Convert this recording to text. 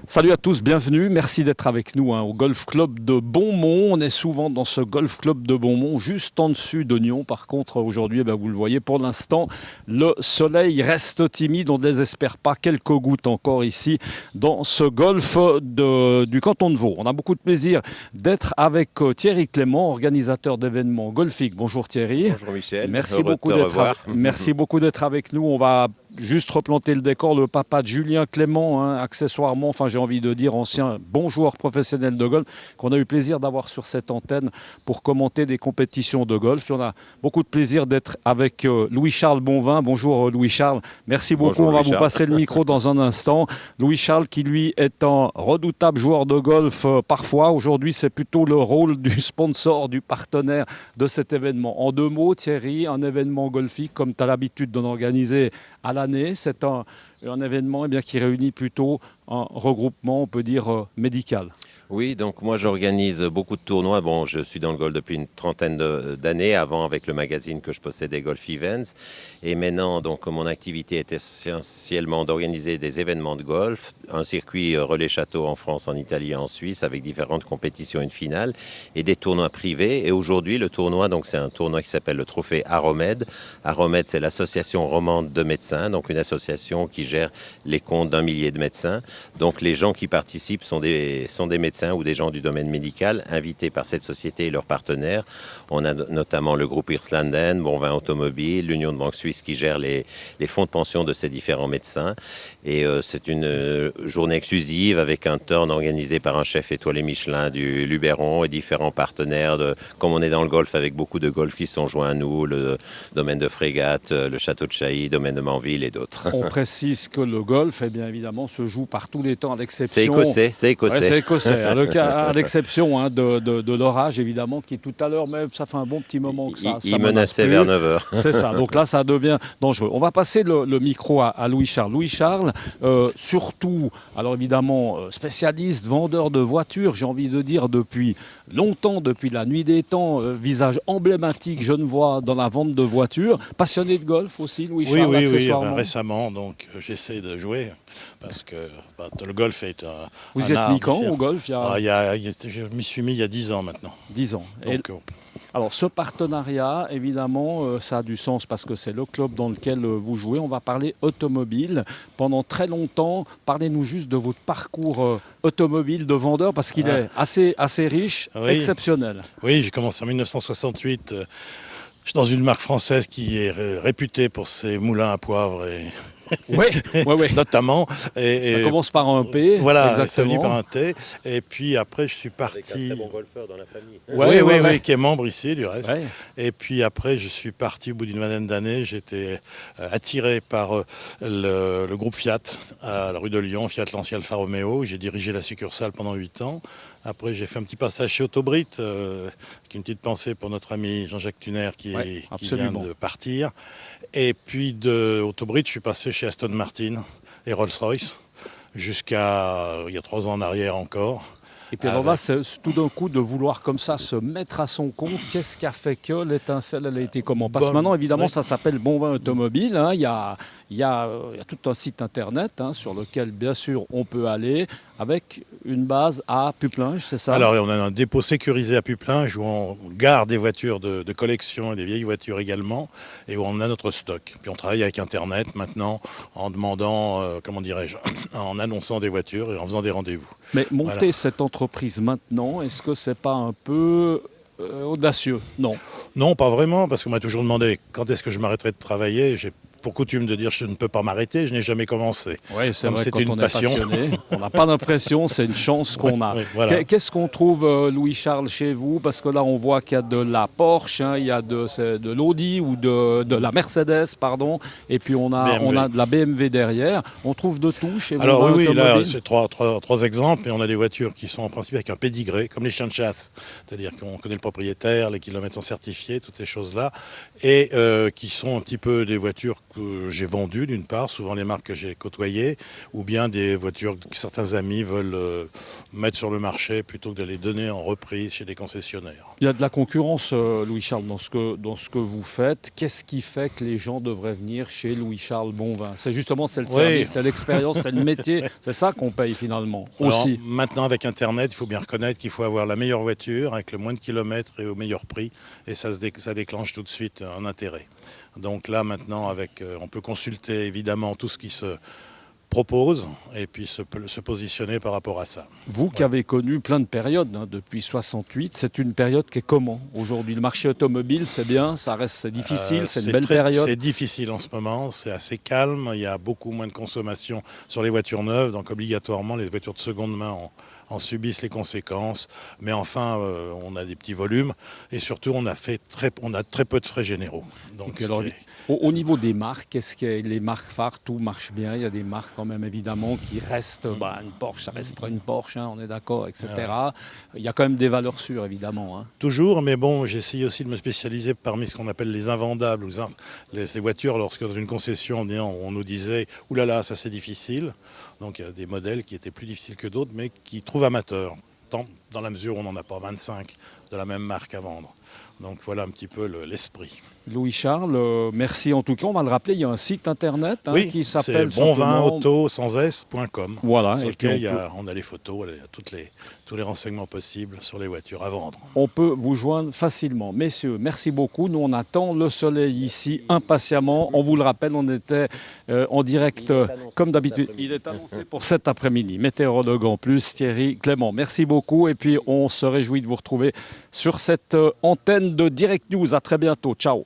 Salut à tous, bienvenue. Merci d'être avec nous au Golf Club de Beaumont. On est souvent dans ce Golf Club de Beaumont, juste en dessus de Nyon. Par contre, aujourd'hui, vous le voyez, pour l'instant, le soleil reste timide. On ne désespère pas. Quelques gouttes encore ici dans ce golf du canton de Vaud. On a beaucoup de plaisir d'être avec Thierry Clément, organisateur d'événements golfiques. Bonjour Thierry. Bonjour Michel. Merci beaucoup d'être avec nous. On va juste replanter le décor, le papa de Julien Clément, accessoirement, j'ai envie de dire ancien bon joueur professionnel de golf, qu'on a eu plaisir d'avoir sur cette antenne pour commenter des compétitions de golf. Puis on a beaucoup de plaisir d'être avec Louis-Charles Bonvin. Bonjour Louis-Charles, merci beaucoup. Bonjour, on va Louis-Charles. vous passer le micro dans un instant. Louis-Charles qui lui est un redoutable joueur de golf parfois. Aujourd'hui c'est plutôt le rôle du sponsor, du partenaire de cet événement. En deux mots Thierry, un événement golfique comme tu as l'habitude d'en organiser à l'année, c'est un événement qui réunit plutôt un regroupement, on peut dire, médical. Oui, donc moi j'organise beaucoup de tournois. Bon, je suis dans le golf depuis une trentaine d'années, avant avec le magazine que je possédais, Golf Events. Et maintenant, donc mon activité est essentiellement d'organiser des événements de golf, un circuit relais château en France, en Italie et en Suisse, avec différentes compétitions, une finale, et des tournois privés. Et aujourd'hui, le tournoi, donc c'est un tournoi qui s'appelle le trophée Aromed. Aromed, c'est l'association romande de médecins, donc une association qui gère les comptes d'1 millier de médecins. Donc les gens qui participent sont des médecins ou des gens du domaine médical invités par cette société et leurs partenaires. On a notamment le groupe Irslanden, Bonvin Automobile, l'Union de Banque Suisse qui gère les fonds de pension de ces différents médecins. Et c'est une journée exclusive avec un turn organisé par un chef étoilé Michelin du Luberon et différents partenaires. Comme on est dans le golf, avec beaucoup de golf qui sont joints à nous, le domaine de Frégate, le château de Chailly, domaine de Manville et d'autres. On précise que le golf, bien évidemment, se joue par tous les temps à l'exception... C'est écossais. Ouais, c'est écossais. À l'exception de l'orage, évidemment, qui tout à l'heure, mais ça fait un bon petit moment que ça il menaçait vers 9h. C'est ça, donc là, ça devient dangereux. On va passer le micro à Louis-Charles. Louis-Charles, surtout, alors évidemment, spécialiste, vendeur de voitures, j'ai envie de dire depuis longtemps, depuis la nuit des temps, visage emblématique, je ne vois dans la vente de voitures. Passionné de golf aussi, Louis-Charles, Oui, accessoirement. récemment, donc j'essaie de jouer, parce que le golf est un Vous êtes art mis quand aussi. au golf Je m'y suis mis il y a 10 ans maintenant. 10 ans. Donc, Alors ce partenariat, évidemment, ça a du sens parce que c'est le club dans lequel vous jouez. On va parler automobile. Pendant très longtemps, parlez-nous juste de votre parcours automobile de vendeur parce qu'il est assez riche, exceptionnel. Oui, j'ai commencé en 1968. Je suis dans une marque française qui est réputée pour ses moulins à poivre et... Oui. Notamment. Ça commence par un P. Voilà, exactement. c'est venu par un T. Et puis après, je suis parti... Avec un très bon golfeur dans la famille. Oui, qui est membre ici, du reste. Ouais. Et puis après, je suis parti au bout d'une vingtaine d'années. J'étais attiré par le groupe Fiat à la rue de Lyon, Fiat Lancia Alfa Romeo. J'ai dirigé la succursale pendant 8 ans. Après, j'ai fait un petit passage chez Autobrit, avec une petite pensée pour notre ami Jean-Jacques Thuner qui vient de partir. Et puis de Autobrit, je suis passé chez Aston Martin et Rolls-Royce, jusqu'à il y a 3 ans en arrière encore. Et puis alors là, c'est tout d'un coup de vouloir comme ça se mettre à son compte. Qu'est-ce qui a fait que l'étincelle, elle a été comment? Parce que maintenant, évidemment, ça s'appelle Bonvin Automobile. Il y a tout un site internet sur lequel, bien sûr, on peut aller avec une base à Pupplinge, c'est ça? Alors, on a un dépôt sécurisé à Pupplinge où on garde des voitures de collection et des vieilles voitures également et où on a notre stock. Puis on travaille avec internet maintenant en demandant, en annonçant des voitures et en faisant des rendez-vous. Mais monter cette entreprise maintenant, est-ce que c'est pas un peu audacieux? Non. Non, pas vraiment, parce qu'on m'a toujours demandé quand est-ce que je m'arrêterais de travailler. J'ai pour coutume de dire je ne peux pas m'arrêter, je n'ai jamais commencé. Oui, c'est vrai, quand une on passion. Est passionné, on n'a pas d'impression, c'est une chance qu'on a. Voilà. Qu'est-ce qu'on trouve, Louis-Charles, chez vous? Parce que là, on voit qu'il y a de la Porsche, il y a de l'Audi ou de la Mercedes, pardon, et puis on a de la BMW derrière. On trouve de tout chez vous? Alors oui, là, c'est trois exemples, et on a des voitures qui sont en principe avec un pédigré, comme les chiens de chasse, c'est-à-dire qu'on connaît le propriétaire, les kilomètres sont certifiés, toutes ces choses-là, et qui sont un petit peu des voitures que j'ai vendues d'une part, souvent les marques que j'ai côtoyées, ou bien des voitures que certains amis veulent mettre sur le marché plutôt que de les donner en reprise chez des concessionnaires. Il y a de la concurrence, Louis-Charles, dans ce que vous faites. Qu'est-ce qui fait que les gens devraient venir chez Louis-Charles Bonvin? C'est justement le service, c'est l'expérience, c'est le métier. C'est ça qu'on paye finalement aussi. Alors, maintenant, avec Internet, il faut bien reconnaître qu'il faut avoir la meilleure voiture avec le moins de kilomètres et au meilleur prix. Et ça déclenche tout de suite un intérêt. Donc là, maintenant, on peut consulter évidemment tout ce qui se propose et puis se positionner par rapport à ça. Vous qui avez connu plein de périodes depuis 68, c'est une période qui est comment aujourd'hui? Le marché automobile, c'est bien, c'est difficile, c'est une belle période. C'est difficile en ce moment, c'est assez calme, il y a beaucoup moins de consommation sur les voitures neuves, donc obligatoirement les voitures de seconde main en subissent les conséquences. Mais enfin, on a des petits volumes et surtout on a très peu de frais généraux. Donc, alors, au niveau des marques, est-ce que les marques phares, tout marche bien? Il y a des marques quand même évidemment qui restent, une Porsche, ça restera une Porsche, on est d'accord, etc. Il y a quand même des valeurs sûres évidemment. Toujours, mais bon, j'essaye aussi de me spécialiser parmi ce qu'on appelle les invendables, les voitures, lorsque dans une concession on nous disait « oulala, ça c'est difficile ». Donc il y a des modèles qui étaient plus difficiles que d'autres, mais qui trouvent amateurs, dans la mesure où on n'en a pas 25 de la même marque à vendre. Donc voilà un petit peu l'esprit. Louis-Charles, merci en tout cas. On va le rappeler, il y a un site internet qui s'appelle bonvinauto.com. Voilà, sur lequel on a les photos, tous les renseignements possibles sur les voitures à vendre. On peut vous joindre facilement. Messieurs, merci beaucoup. Nous, on attend le soleil ici impatiemment. On vous le rappelle, on était en direct comme d'habitude. Il est annoncé pour cet après-midi. Météorologue en plus, Thierry Clément. Merci beaucoup. Et puis, on se réjouit de vous retrouver sur cette antenne de Direct News. À très bientôt. Ciao.